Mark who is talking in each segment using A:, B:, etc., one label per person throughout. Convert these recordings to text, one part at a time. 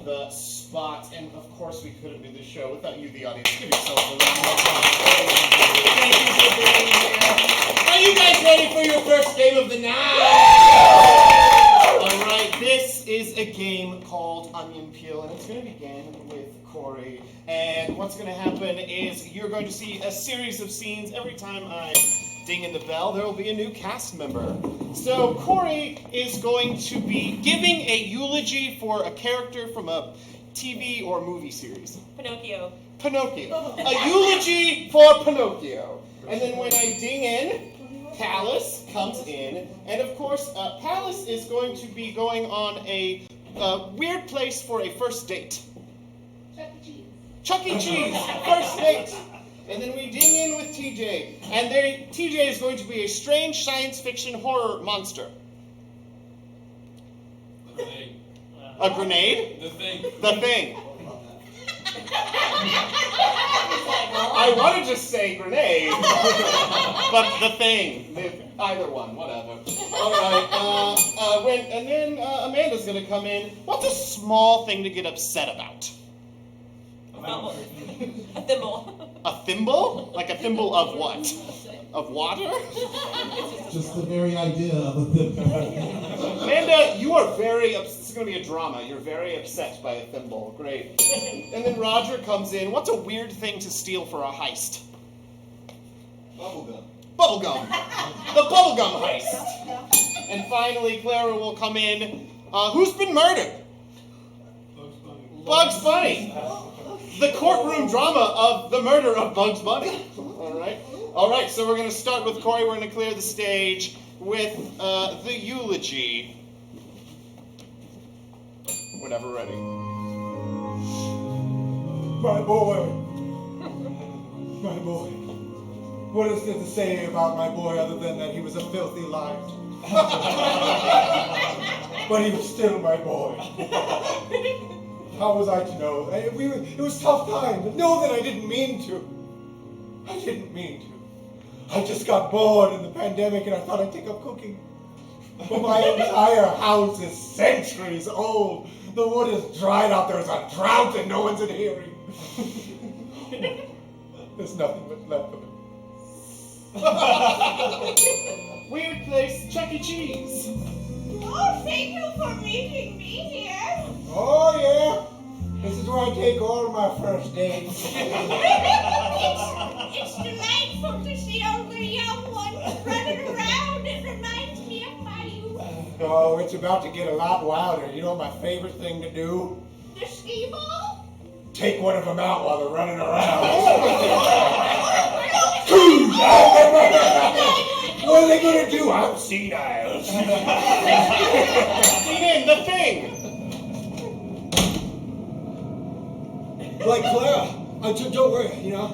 A: the spot. And of course, we couldn't do the show without you, the audience. Give yourselves a round of applause. Thank you for being here. Are you guys ready for your first game of the night? All right, this is a game called Onion Peel, and it's going to begin with Corey. And what's going to happen is you're going to see a series of scenes. Every time I ding in the bell, there will be a new cast member. So Corey is going to be giving a eulogy for a character from a TV or movie series.
B: Pinocchio.
A: A eulogy for Pinocchio. And then when I ding in, Palace comes in, and of course, Palace is going to be going on a weird place for a first date. Chuck E. Cheese, first date. And then we ding in with TJ, and TJ is going to be a strange science fiction horror monster.
C: The Thing.
A: A grenade?
C: The Thing.
A: The Thing. I wanted to say grenade, but The Thing. Either one, whatever. All right. And then Amanda's going to come in. What's a small thing to get upset about?
B: A thimble.
A: A thimble? Like a thimble of what? Of water?
D: Just the very idea of a thimble.
A: Amanda, you are this is going to be a drama. You're very upset by a thimble. Great. And then Roger comes in. What's a weird thing to steal for a heist?
C: Bubblegum.
A: Bubblegum. The bubblegum heist. And finally, Clara will come in. Who's been murdered? Bugs Bunny. The courtroom drama of the murder of Bugs Bunny. All right, so we're going to start with Corey. We're going to clear the stage with the eulogy. Whenever ready.
E: My boy. My boy. What is there to say about my boy other than that he was a filthy liar? But he was still my boy. How was I to know? It was tough times. Know that I didn't mean to. I didn't mean to. I just got bored in the pandemic and I thought I'd take up cooking. But my entire house is centuries old. The wood is dried out. There's a drought and no one's in hearing. There's nothing but left of it.
A: Weird place, Chuck E. Cheese.
B: Oh, thank you for meeting me here.
E: Oh, yeah. This is where I take all my first dates.
B: It's delightful to see all the young ones running around. It reminds me of my youth.
E: Oh, it's about to get a lot wilder. You know what my favorite thing to do?
B: The ski ball?
E: Take one of them out while they're running around. What are they going to do? I'm senile.
A: The Thing.
E: Like Clara, don't worry, you know.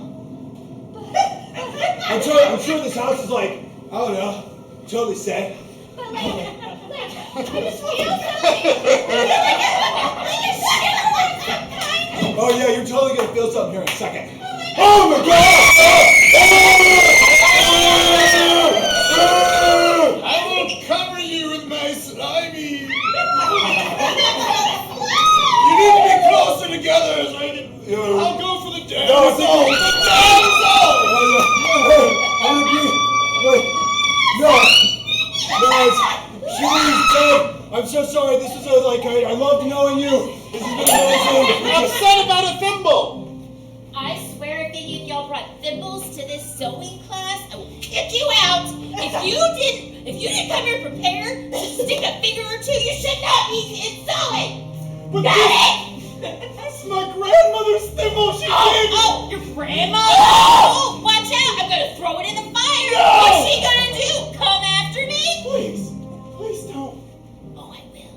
E: I'm sure this house is like, I don't know, totally set.
B: But I just feel something.
E: Oh yeah, you're totally gonna feel something here in a second. Oh my God!
C: I will cover you with my slimy. You need to be closer together as I did. I'll go for the damn
E: No, it's all.
C: The damn soul.
E: I'm so sorry. This is I loved knowing you. This has been amazing.
A: Upset about a thimble.
F: I swear if any of y'all brought thimbles to this sewing class, I will kick you out. If you didn't come here prepared to stick a finger or two, you should not be in sewing. Got it?
E: That's my grandmother's thimble. She did.
F: Oh, your grandma? Oh, watch out. I'm going to throw it in the fire.
E: No.
F: What's she going to do? Come after me?
E: Please don't.
F: Oh, I will.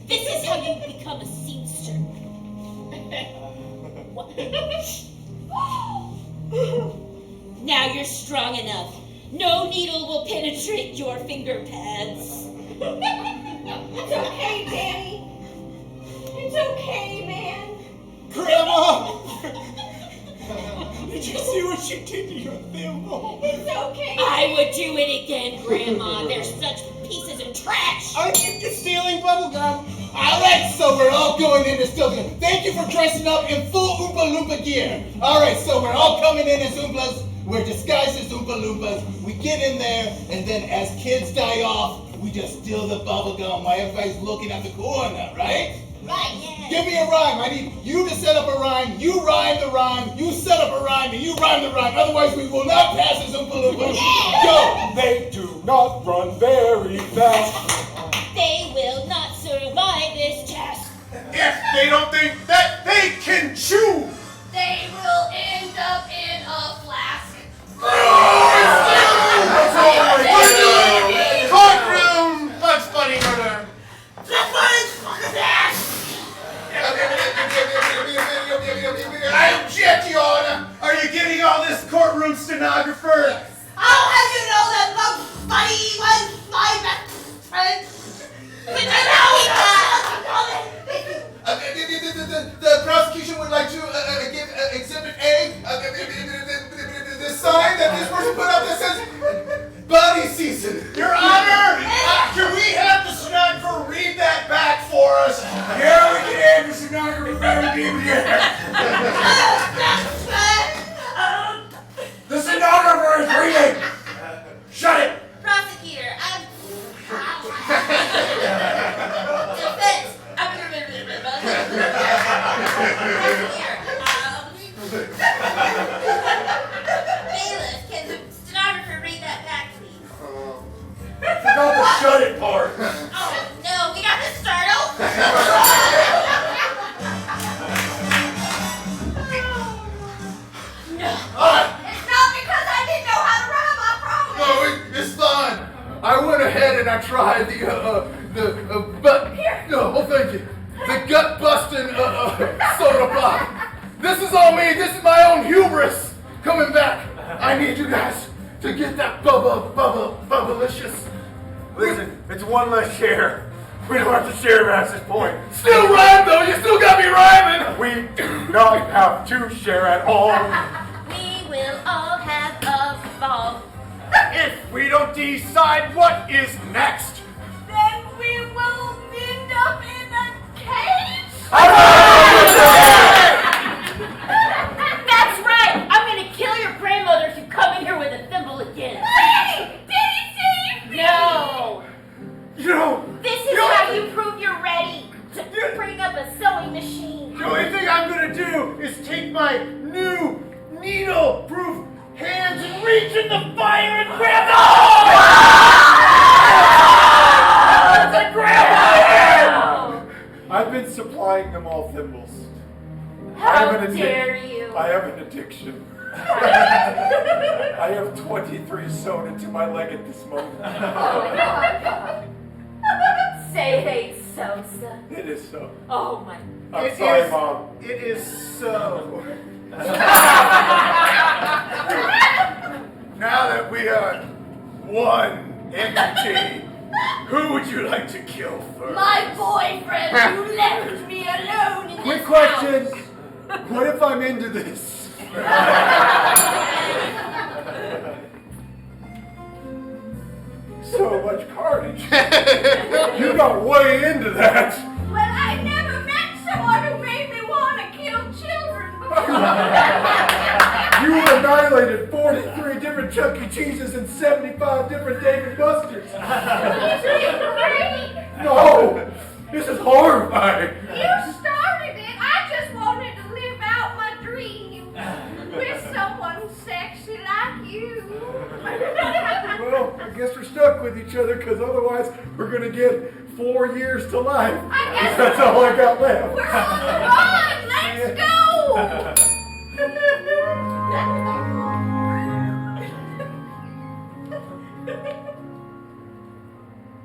F: This is how you become a seamster. What? Now you're strong enough. No needle will penetrate your finger pads.
B: It's okay, Danny. It's okay, man.
E: Grandma! Did you see what she did to your thimble?
B: It's okay.
F: I would do it again, Grandma. They're such pieces of trash.
A: I think you're stealing bubblegum. All right, so we're all all going in and still doing. Thank you for dressing up in full Oompa Loompa gear. All right, so we're all coming in as Oompas. We're disguised as Oompa Loompas. We get in there, and then as kids die off, we just steal the bubble gum while everybody's looking at the corner, right?
F: Right, yeah.
A: Give me a rhyme. I need you to set up a rhyme. You rhyme the rhyme. You set up a rhyme, and you rhyme the rhyme. Otherwise, we will not pass as Oompa Loompas.
F: Yeah.
A: Go.
E: They do not run very fast.
F: They will not survive this test.
C: If they don't think that they can chew.
B: They will end up in a flask.
C: Courtroom! Bugs Bunny murder! I object, Your Honor! Are you getting all this courtroom stenographer?
B: How have you know that Bugs Bunny was my best friend?
C: The prosecution would like to give Exhibit A the sign that this person put up that says Bunny Season. Your Honor, can we have the stenographer read that back for us? Yeah, we can have the stenographer read it. The stenographer is reading. Shut it.
F: Prosecutor, defense. Bailiff, can the stenographer read that back, please?
C: Forgot the shut it part.
F: Oh, no, we got to start over. No.
B: It's not because I didn't know how to rhyme, I promise.
C: No, it's fine. I went ahead and I tried thank you. The gut busting soda pop. This is all me. This is my own hubris coming back. I need you guys to get that bubblicious.
E: Listen, it's one less share. We don't have to share at this point.
C: Still rhyme though. You still got me rhyming.
E: We do not have to share at all.
F: We will all have a ball.
E: If we don't decide what is next.
B: Then we will end up in a cage?
F: That's right. I'm gonna kill your grandmother if you come in here with a thimble again.
B: Did he see me?
F: No.
E: You know,
F: This is how you prove you're ready to bring up a sewing machine.
C: The only thing I'm gonna do is take my new needle-proof hands and reach in the fire and grab the It's a grandma!
E: I've been supplying them all thimbles.
F: How dare you?
E: I have an addiction. I have 23 sewn into my leg at this moment.
F: Say it ain't so, son.
E: It is so.
F: Oh my.
E: I'm sorry, Mom.
C: It is so. Now that we are one entity, who would you like to kill first?
B: My boyfriend who left me alone in
E: Quick
B: this
E: question.
B: house.
E: What if I'm into this? So much carnage. You got way into that.
B: Well, I never met someone who made me want to kill children before.
E: You annihilated 43 different Chuck E. Cheeses and 75 different Dave & Buster's.
B: Isn't it great?
E: No, this is horrifying.
B: You started it. I just wanted to live out my dream with someone sexy like you.
E: Well, I guess we're stuck with each other because otherwise we're going to get 4 years to life.
B: I guess
E: That's all I got left.
B: we're on the run. Let's go.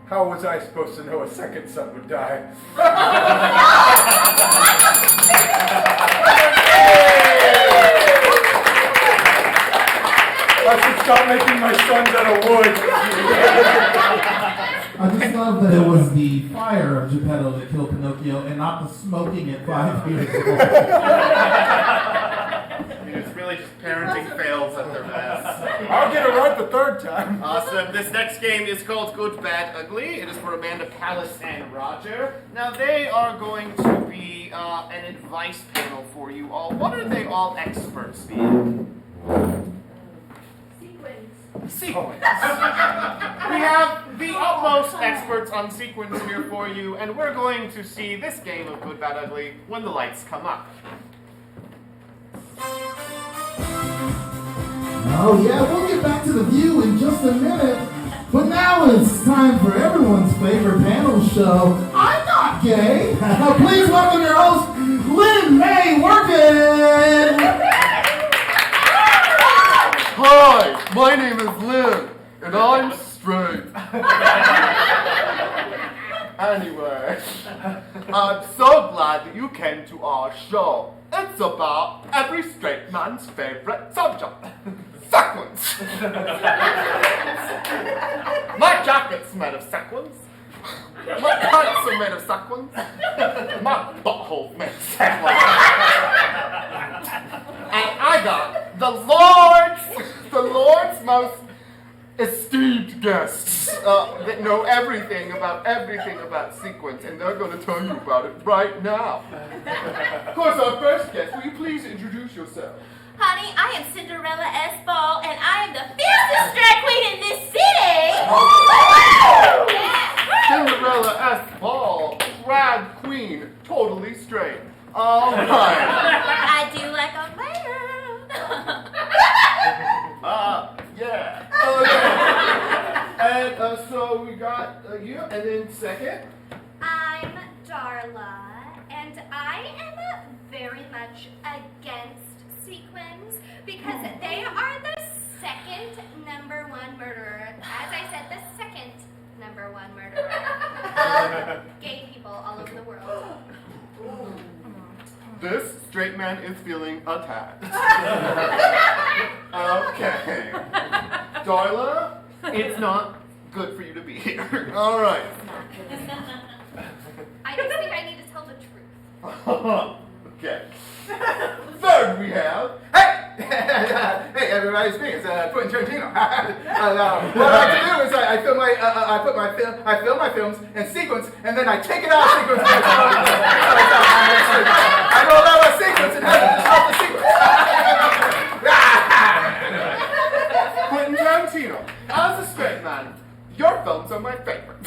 E: How was I supposed to know a second son would die? I should stop making my sons out of wood.
D: I just love that it was the fire of Geppetto that killed Pinocchio and not the smoking at 5 years old.
A: It's really just parenting fails at their best.
E: I'll get it right the third time.
A: Awesome. This next game is called Good, Bad, Ugly. It is for Amanda, Palace, and Roger. Now they are going to be an advice panel for you all. What are they all experts in? Sequence. We have the utmost experts on sequence here for you, and we're going to see this game of Good, Bad, Ugly when the lights come up.
D: Oh yeah, we'll get back to the view in just a minute. But now it's time for everyone's favorite panel show. I'm not gay. Please welcome your host, Lynn May Workin.
A: Hi, my name is Lynn, and I'm straight. Anyway, I'm so glad that you came to our show. It's about every straight man's favorite subject. Sequins! My jacket's made of sequins. My pants are made of sequins. My butthole's made of sequins. And I got the Lord's most esteemed guests that know everything about sequins, and they're going to tell you about it right now. Of course, our first guest, will you please introduce yourself?
F: Honey, I am Cinderella S. Ball, and I am the fiercest drag queen in this city!
A: Cinderella S. Ball, drag queen, totally straight. All right.
F: I do like a man.
A: Yeah. Okay. And so we got you, and then second.
B: I'm Darla, and I am very much against sequins because they are the second #1 murderer. As I said, the second #1 murderer of gay people all over the world.
A: This straight man is feeling attacked. Okay. Darla, it's not good for you to be here. All right.
B: I just think I need to tell the truth.
A: Okay. Third we have.
C: Hey, everybody, it's me. It's Quentin Tarantino. What I like to do is I film my films in sequence, and then I take it out of sequence. I know a lot about sequence and how to stop the sequence.
A: Quentin Tarantino, as a straight man, your films are my favorite.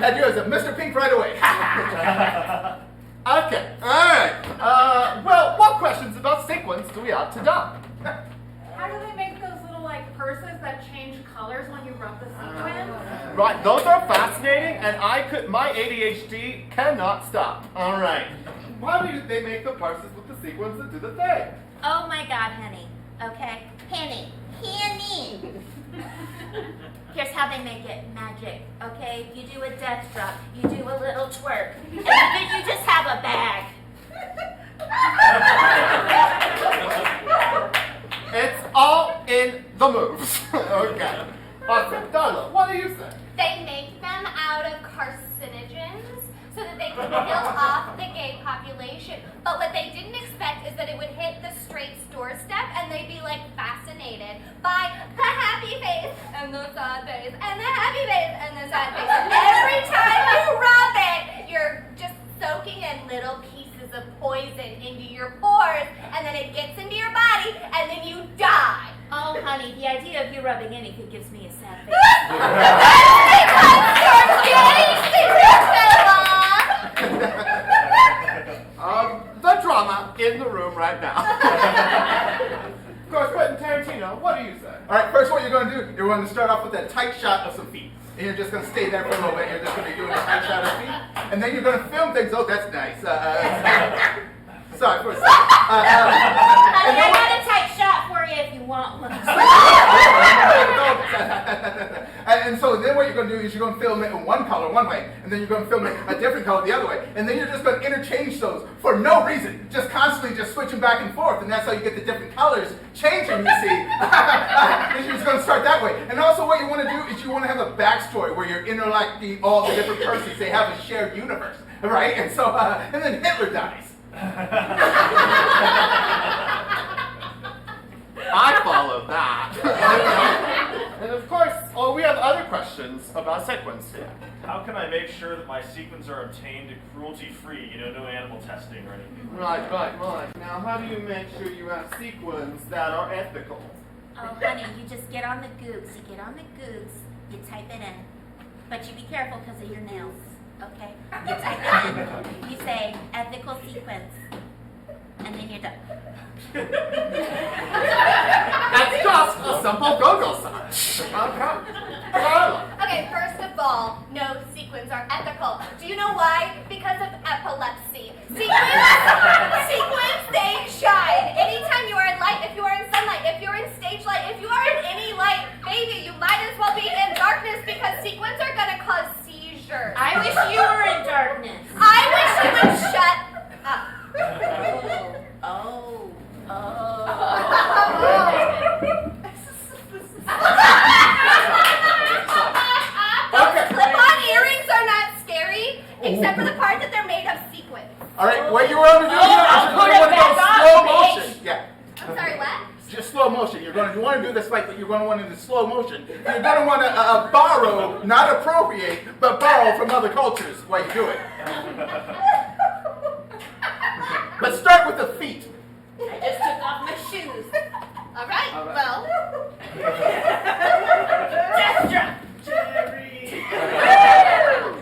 C: And you as a Mr. Pink right away.
A: Okay, alright. Well, what questions about sequence do we have to done?
G: How do they make those little purses that change colors when you rub the sequin?
A: Right, those are fascinating, and my ADHD cannot stop. Alright. Why do they make the purses with the sequins that do the thing?
F: Oh my God, honey. Okay? Honey. Here's how they make it magic, okay? You do a death drop, you do a little twerk, and then you just have a bag.
A: It's all in the moves. Okay. Awesome. Darla, what do you say?
B: They make them out of carcinogens so that they can kill off the gay population. But what they didn't expect is that it would hit the straight's doorstep and they'd be fascinated by the happy face and the sad face and the happy face and the sad face. Every time you rub it, you're just soaking in little pieces of poison into your pores, and then it gets into your body, and then you die.
F: Oh, honey, the idea of you rubbing anything gives me a sad face.
A: The drama in the room right now. Of course, Quentin Tarantino, what do you say?
C: All right, first what you're going to do, you're going to start off with a tight shot of some feet. And you're just going to stay there for a little bit. You're just going to be doing a tight shot of feet. And then you're going to film things. Oh, that's nice. Sorry for a second.
F: Honey, I got a tight shot for you if you want one.
C: And so then what you're going to do is you're going to film it in one color one way, and then you're going to film it a different color the other way, and then you're just going to interchange those for no reason, just constantly just switching back and forth, and that's how you get the different colors changing, you see. And you're just going to start that way. And also what you want to do is you want to have a backstory where you're interacting all the different persons. They have a shared universe, right? And so, and then Hitler dies.
A: I followed that. And of course, we have other questions about sequence here.
H: how can I make sure that my sequins are obtained cruelty-free? You know, no animal testing or anything.
C: Right. Now, how do you make sure you have sequins that are ethical?
F: Oh, honey, you just get on the Googs. You get on the Googs, you type it in. But you be careful because of your nails, okay? You type it in, you say ethical sequence, and then you're done.
C: That's just a simple Google search. Okay. Carla.
B: Okay, first of all, no sequins are ethical. Do you know why? Because of epilepsy. Sequins, they shine. Anytime you are in light, if you are in sunlight, if you're in stage light, if you are in any light, baby, you might as well be in darkness because sequins are gonna cause seizures.
F: I wish you were in darkness.
B: I wish you would shut up.
F: Oh.
B: Slip-on earrings are not scary, except for the part that they're made of sequins.
C: All right, what you want to do? You're going to go slow motion. Yeah.
B: I'm sorry, what?
C: Just slow motion. You want to do this like you're going to want it in slow motion. You're going to want to borrow, not appropriate, but borrow from other cultures while you do it. But start with the feet.
F: I just took off my shoes.
B: All right. Well.
F: Death drop.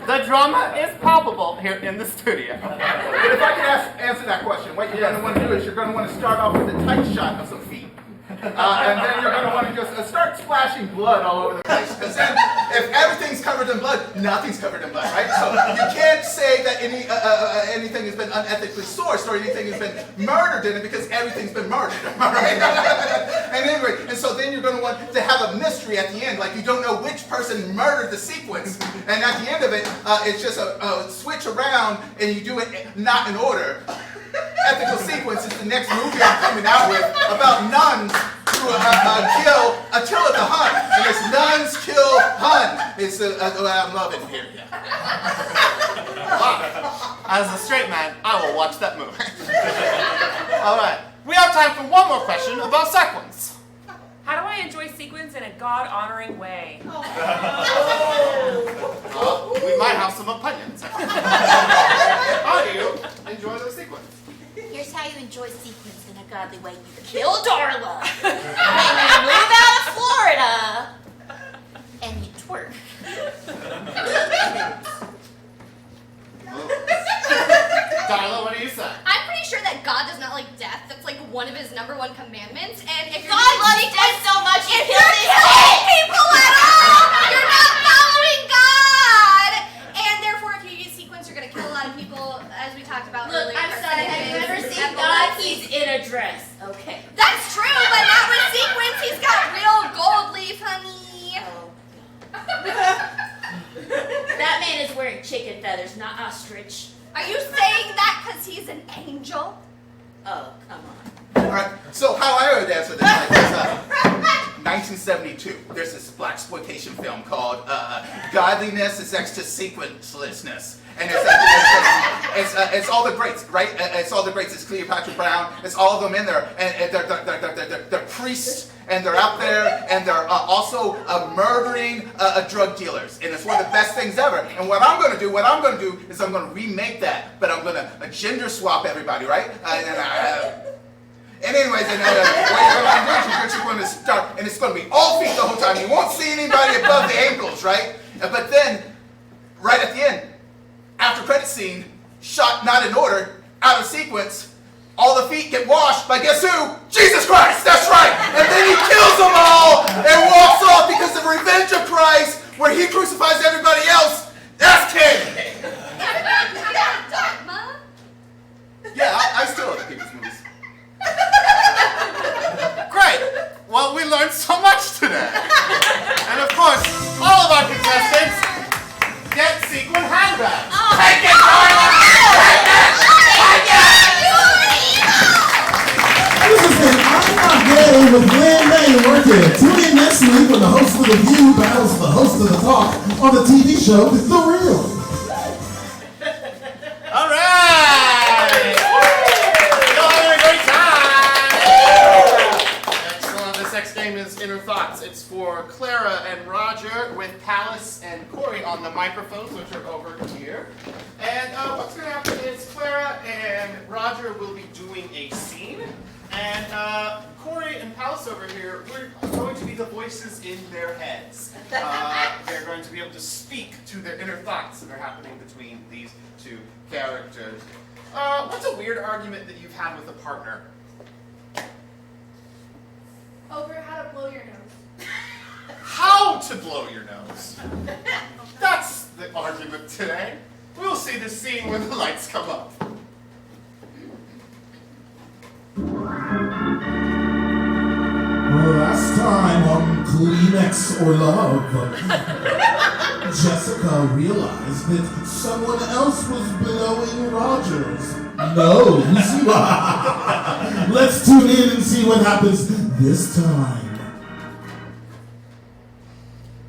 C: The drama is palpable here in the studio. But if I could answer that question, what you're going to want to do is you're going to want to start off with a tight shot of some feet. And then you're going to want to just start splashing blood all over the place. Because then, if everything's covered in blood, nothing's covered in blood, right? So you can't say that anything has been unethically sourced or anything has been murdered in it because everything's been murdered, right? And anyway, and so then you're going to want to have a mystery at the end, like you don't know which person murdered the sequence. And at the end of it, it's just a switch around and you do it not in order. Ethical Sequence is the next movie I'm coming out with about nuns who kill Attila the Hun. And it's Nuns Kill Hun. It's I'm loving it here. Yeah. Wow. As a straight man, I will watch that movie. All right. We have time for one more question about sequins.
I: How do I enjoy sequins in a God-honoring way?
C: We might have some opinions. How do you enjoy those sequins?
F: Here's how you enjoy sequins in a godly way. You kill Darla. And you move out of Florida. And you twerk.
C: Darla, what do you say?
B: I'm pretty sure that God does not like death. That's like one of his #1 commandments. And if you're
F: God loves death so much,
B: if you're killing people at all, you're not following God. And therefore, if you use sequence, you're gonna kill a lot of people, as we talked about
F: Look,
B: earlier.
F: I'm sorry, have you ever seen God?
B: Epilepsy.
F: He's in a dress. Okay.
B: That's true, but not with sequins. He's got real gold leaf, honey.
F: That man is wearing chicken feathers, not ostrich.
B: Are you saying that because he's an angel?
F: Oh, come on.
C: All right. So how I would answer this is 1972. There's this black exploitation film called "Godliness is Next to Sequencelessness," and it's all the greats, right? It's all the greats. It's Cleopatra Brown. It's all of them in there, and they're priests. And they're out there, and they're also murdering drug dealers, and it's one of the best things ever. And what I'm going to do is I'm going to remake that, but I'm going to gender swap everybody, right? And anyways, what you're going to do is you're going to start, and it's going to be all feet the whole time. You won't see anybody above the ankles, right? But then, right at the end, after credit scene, shot not in order, out of sequence. All the feet get washed by guess who? Jesus Christ! That's right! And then he kills them all and walks off because of Revenge of Christ, where he crucifies everybody else. That's King!
B: Dogma?
C: Yeah, I still love people's movies. Great! Well, we learned so much today. And of course, all of our contestants get sequin handbags.
F: Oh.
C: Take it, darling! Take it! Take it!
D: This has been I'm Not Gay with Glenn May and Workhead. Tune in next week when the host of The View battles the host of The Talk on the TV show The Real.
C: All right! Y'all having a great time! Excellent. This next game is Inner Thoughts. It's for Clara and Roger with Palace and Corey on the microphones, which are over here. And what's going to happen is Clara and Roger will be doing a scene. And Corey and Palace over here, we're going to be the voices in their heads. They're going to be able to speak to their inner thoughts that are happening between these two characters. What's a weird argument that you've had with a partner?
G: Over how to blow your nose.
C: How to blow your nose. That's the argument today. We'll see the scene when the lights come up.
D: Last time on Kleenex or Love, Jessica realized that someone else was blowing Roger's nose. Let's tune in and see what happens this time.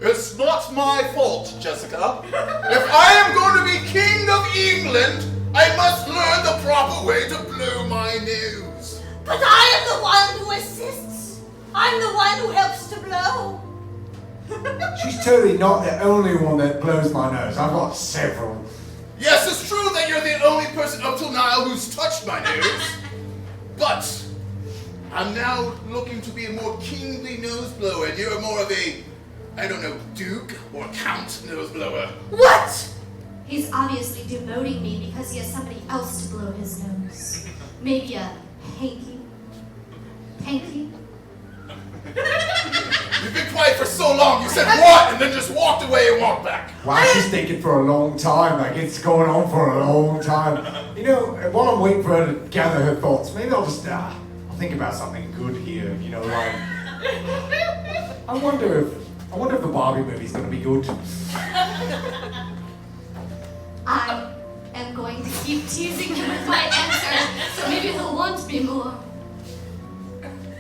C: It's not my fault, Jessica. If I am going to be King of England, I must learn the proper way to blow my nose.
F: But I am the one who assists. I'm the one who helps to blow.
E: She's totally not the only one that blows my nose. I've got several.
C: Yes, it's true that you're the only person up till now who's touched my nose. But I'm now looking to be a more kingly nose blower, and you're more of a, I don't know, duke or count nose blower.
F: What?
B: He's obviously demoting me because he has somebody else to blow his nose. Maybe a hanky. Hanky?
C: You've been quiet for so long, you said what, and then just walked away and walked back.
E: Wow, she's thinking for a long time. Like, it's going on for a long time. You know, while I'm waiting for her to gather her thoughts, maybe I'll just, I'll think about something good here. You know, like, I wonder if the Barbie movie's gonna be good.
B: I am going to keep teasing him with my answer, so maybe he'll want me more.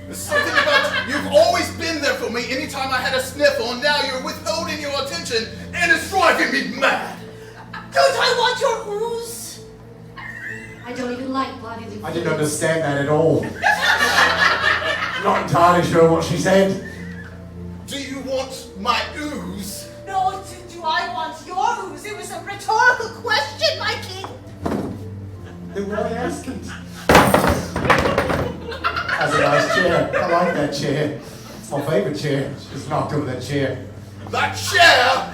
C: There's something about you've always been there for me anytime I had a sniffle, and now you're withholding your attention, and it's driving me mad.
F: Don't I want your ooze?
B: I don't even like bodily fluids.
E: I didn't understand that at all. Not entirely sure what she said.
C: Do you want my ooze?
F: No, do I want your ooze? It was a rhetorical question, my king.
E: Then why ask it? That's a nice chair. I like that chair. It's my favorite chair. Just knocked over that chair.
C: That chair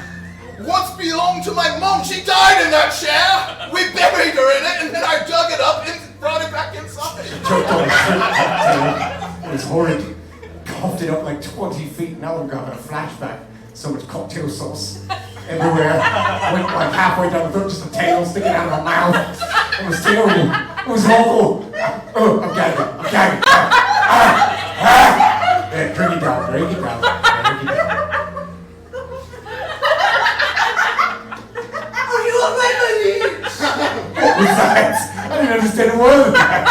C: once belonged to my mom. She died in that chair. We buried her in it, and then I dug it up and brought it back inside.
E: Choked on a shrimp cocktail. It was horrid. Coughed it up like 20 feet. Now I'm having a flashback. So much cocktail sauce everywhere. Went like halfway down the throat, just a tail sticking out of my mouth. It was terrible. It was awful. Oh, I'm gagging. Yeah, drink it down. Drink it down.
F: Are you alright, my liege?
E: What was that? I didn't understand a word of that.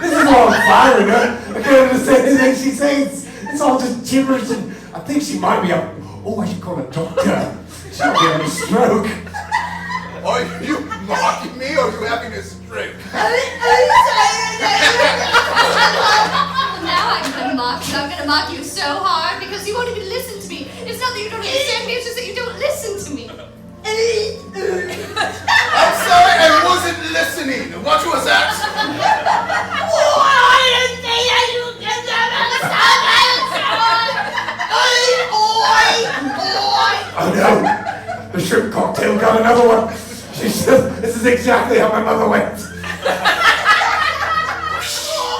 E: This is all firing her. I can't understand anything she says. It's all just gibberish, and I think she might be a... Oh, I should call a doctor. She might be having a stroke.
C: Are you mocking me, or are you having a stroke?
B: Now I'm gonna mock you. I'm gonna mock you so hard because you won't even listen to me. It's not that you don't understand me, it's just that you don't listen to me.
C: I'm sorry, I wasn't listening. What was that?
E: Oh no! The shrimp cocktail got another one. She said, this is exactly how my mother went.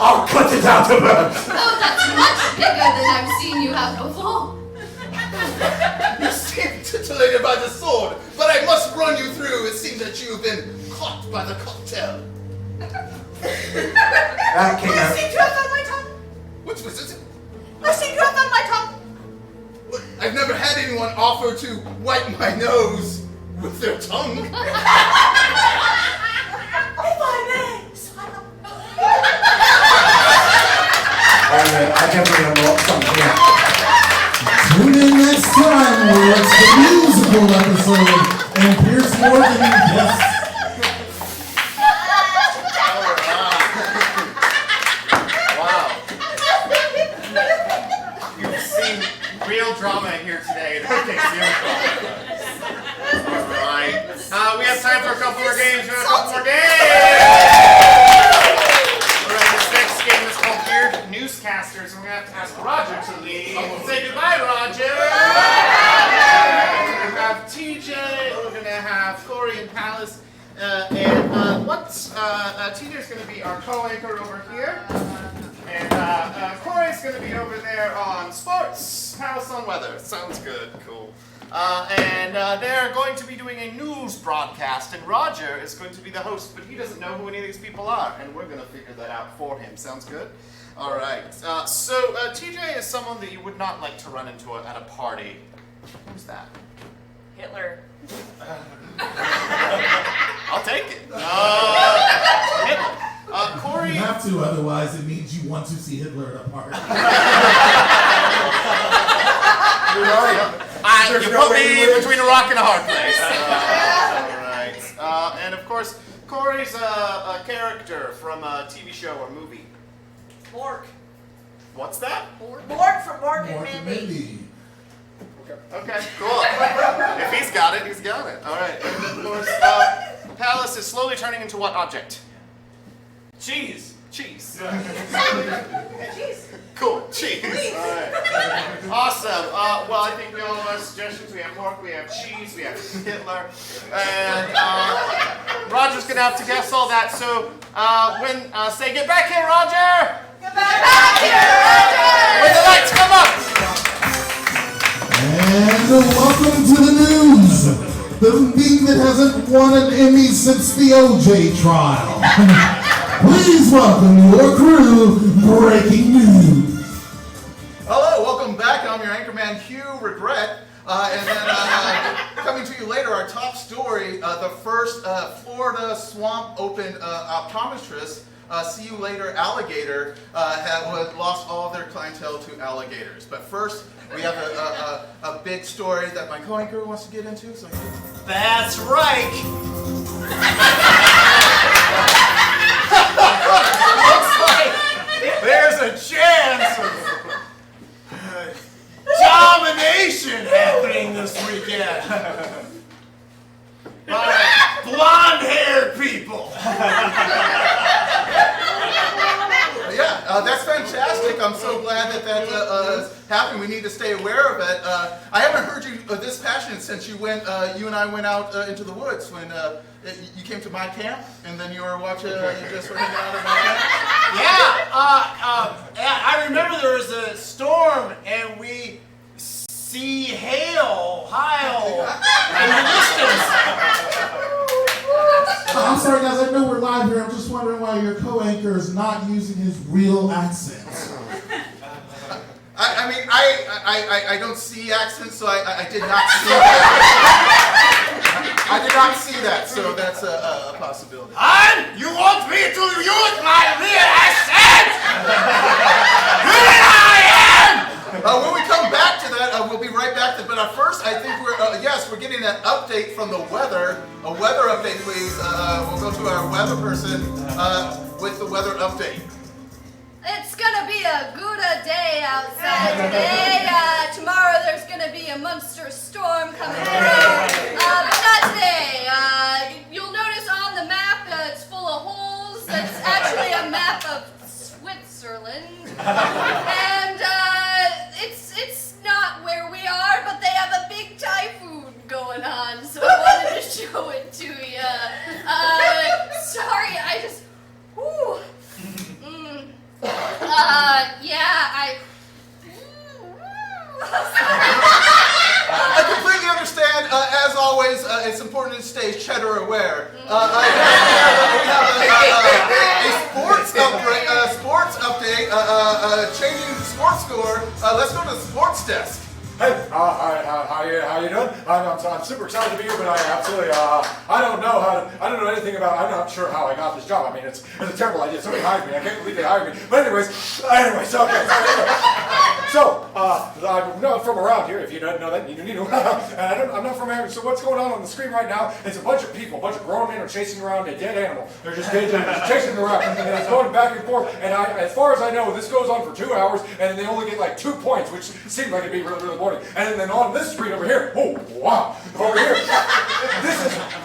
E: I'll cut it out of her.
B: Oh, that's much bigger than I've seen you have before.
C: You seem titillated by the sword, but I must run you through. It seems that you've been caught by the cocktail.
E: That came
F: I
E: out.
F: seem to have found my tongue.
C: Which was it?
F: I seem to have found my tongue.
C: I've never had anyone offer to wipe my nose with their tongue.
F: If I may, smile.
E: I definitely unlocked something here.
D: Tune in next time where it's the musical episode and Pierce Morgan guests.
C: Wow. You've seen real drama here today. That takes the improv.
A: TJ's going to be our co-anchor over here. And Corey's going to be over there on sports, Palace on weather. Sounds good. Cool. And they're going to be doing a news broadcast, and Roger is going to be the host, but he doesn't know who any of these people are, and we're going to figure that out for him. Sounds good? All right. So TJ is someone that you would not like to run into at a party. Who's that?
I: Hitler.
A: I'll take it. Hitler. Corey.
D: You have to, otherwise it means you want to see Hitler at a party.
E: You're right.
A: You put me between a rock and a hard place. All right. And of course, Corey's a character from a TV show or movie.
J: Mork.
A: What's that?
J: Mork from Mork and
D: Mork and
J: Mindy.
D: Mindy.
A: Okay, cool. If he's got it, he's got it. All right. And of course, Palace is slowly turning into what object? Cheese. Cheese.
J: Cheese.
A: Cool. Cheese. All right. Awesome. Well, I think we all have our suggestions. We have Mork, we have cheese, we have Hitler, and Roger's gonna have to guess all that. So say, get back here, Roger.
J: Get back here, Roger.
A: When the lights come up.
D: And welcome to the news. The thing that hasn't won an Emmy since the OJ trial. Please welcome your crew, Breaking News.
C: Hello, welcome back. I'm your anchorman, Hugh Regret. And then coming to you later, our top story, the first Florida Swamp Open optometrist, see you later alligator, had lost all of their clientele to alligators. But first, we have a big story that my co-anchor wants to get into. So
A: That's right. Looks like there's a chance of domination happening this weekend by blonde-haired people.
C: Yeah, that's fantastic. I'm so glad that is happening. We need to stay aware of it. I haven't heard you this passionate since you and I went out into the woods when you came to my camp, and then you were watching, you just were hanging out at my camp.
A: Yeah, I remember there was a storm, and we see hail in the distance.
D: I'm sorry, guys. I know we're live here. I'm just wondering why your co-anchor is not using his real accent.
C: I don't see accents, so I did not see that. I did not see that, so that's a possibility.
A: And you want me to use my real accent? Here I am!
C: When we come back to that, we'll be right back. But first, I think we're getting an update from the weather. A weather update, please. We'll go to our weather person with the weather update.
B: It's gonna be a good day outside today. Tomorrow there's gonna be a monster storm coming through. But not today. You'll notice on the map it's full of holes. It's actually a map of Switzerland. And it's not where we are, but they have a big typhoon going on. So I wanted to show it to you. Sorry, I just... Whew.
C: I completely understand. As always, it's important to stay cheddar aware. We have a sports update, changing the sports score. Let's go to the sports desk.
E: Hey, how you doing? I'm super excited to be here, but I absolutely I don't know anything about. I'm not sure how I got this job. I mean, it's a terrible idea. Somebody hired me. I can't believe they hired me. But anyways, okay. So I'm not from around here. If you don't know that, you know. And I'm not from here. So what's going on the screen right now is a bunch of people, a bunch of grown men are chasing around a dead animal. They're just chasing them around, and it's going back and forth. And as far as I know, this goes on for 2 hours, and they only get like 2 points, which seems like it'd be really, really boring. And then on this screen over here, oh wow, over here,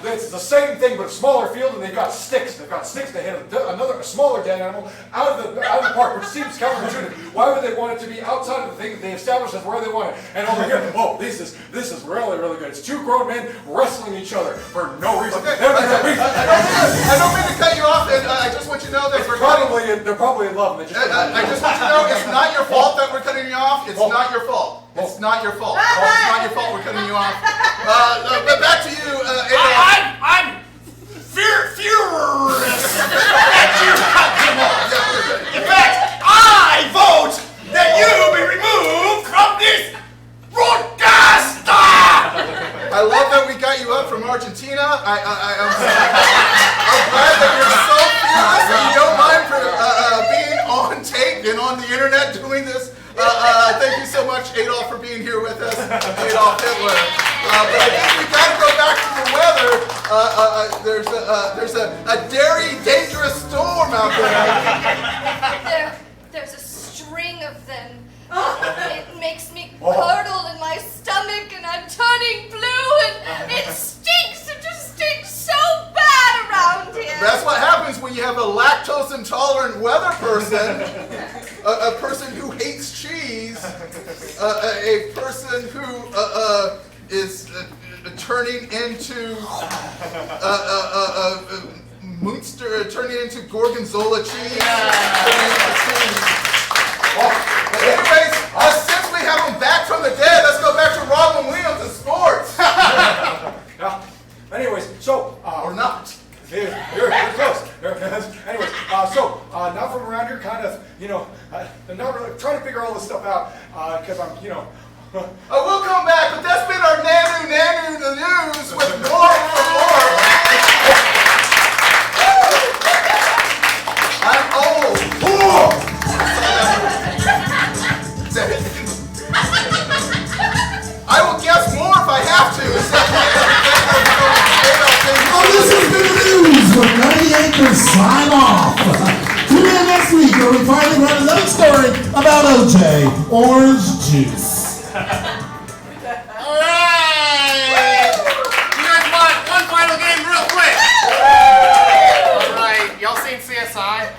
E: this is the same thing but a smaller field, and they've got sticks. They've got sticks to hit a smaller dead animal out of the park, which seems counterintuitive. Why would they want it to be outside of the thing that they established as where they want it? And over here, oh, this is really, really good. It's 2 grown men wrestling each other for no reason.
C: Okay. I don't mean to cut you
E: they're probably in love. And they just
C: I just want you to know it's not your fault that we're cutting you off. It's not your fault. It's not your fault. It's not your fault we're cutting you off. But back to you, Adolf.
A: I'm furious that you cut him off. In fact, I vote that you be removed from this broadcast.
C: I love that we got you up from Argentina. I'm glad that you're so fearless that you don't mind for being on tape and on the internet doing this. Thank you so much, Adolf, for being here with us. Adolf Hitler. But I think we got to go back to the weather. There's a very dangerous storm out there.
B: There's a string of them. It makes me curdle in my stomach and I'm turning blue and it stinks. It just stinks so bad around here.
C: That's what happens when you have a lactose intolerant weather person, a person who hates cheese, a person who is turning into Munster, turning into Gorgonzola cheese. Anyways, since we have him back from the dead, let's go back to Robin Williams and sports.
E: Anyways, so
C: Or not.
E: you're close. Anyways, so now from around here, kind of, I'm not really trying to figure all this stuff out because I'm,
C: We'll come back, but that's been our Nanu the news with more for more. I'm old. I will guess more if I have to.
D: Oh, this has been the news with 98 to sign off. Tune in next week where we finally run another story about OJ Orange Juice.
A: Alright! You guys want one final game real quick? Alright, y'all seen CSI?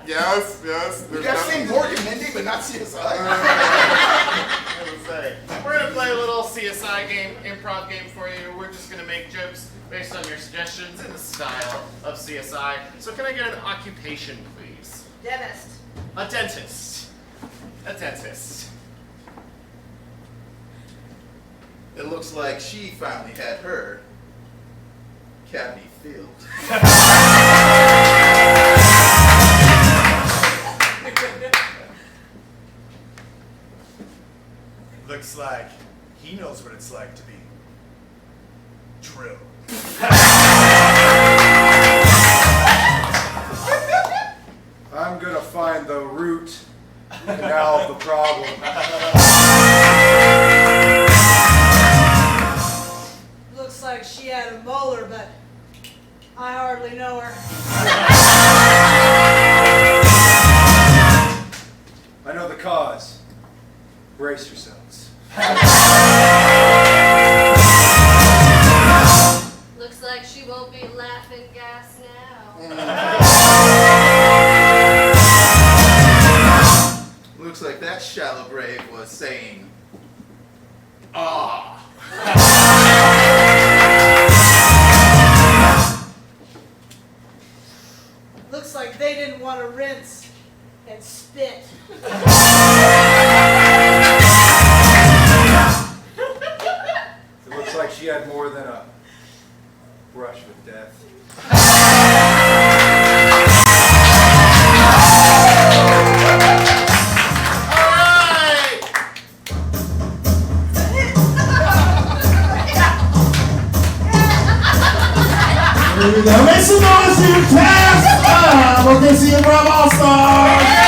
A: Yes.
C: You guys seen Morgan Mindy, but not CSI?
A: We're gonna play a little CSI game, improv game for you. We're just gonna make jokes based on your suggestions in the style of CSI. So can I get an occupation, please?
J: Dentist.
A: A dentist. A dentist.
C: It looks like she finally had her cavity filled.
K: Looks like he knows what it's like to be drilled.
E: I'm gonna find the root canal of the problem.
J: Looks like she had a molar, but I hardly know her.
E: I know the cause. Brace yourselves.
B: Looks like she won't be laughing gas now.
C: Looks like that shallow grave was saying, ah.
J: Looks like they didn't want to rinse and spit.
E: It looks like she had more than a brush with death.
D: Here we go. Make some noise for your cast. We'll get you Improv All-Stars.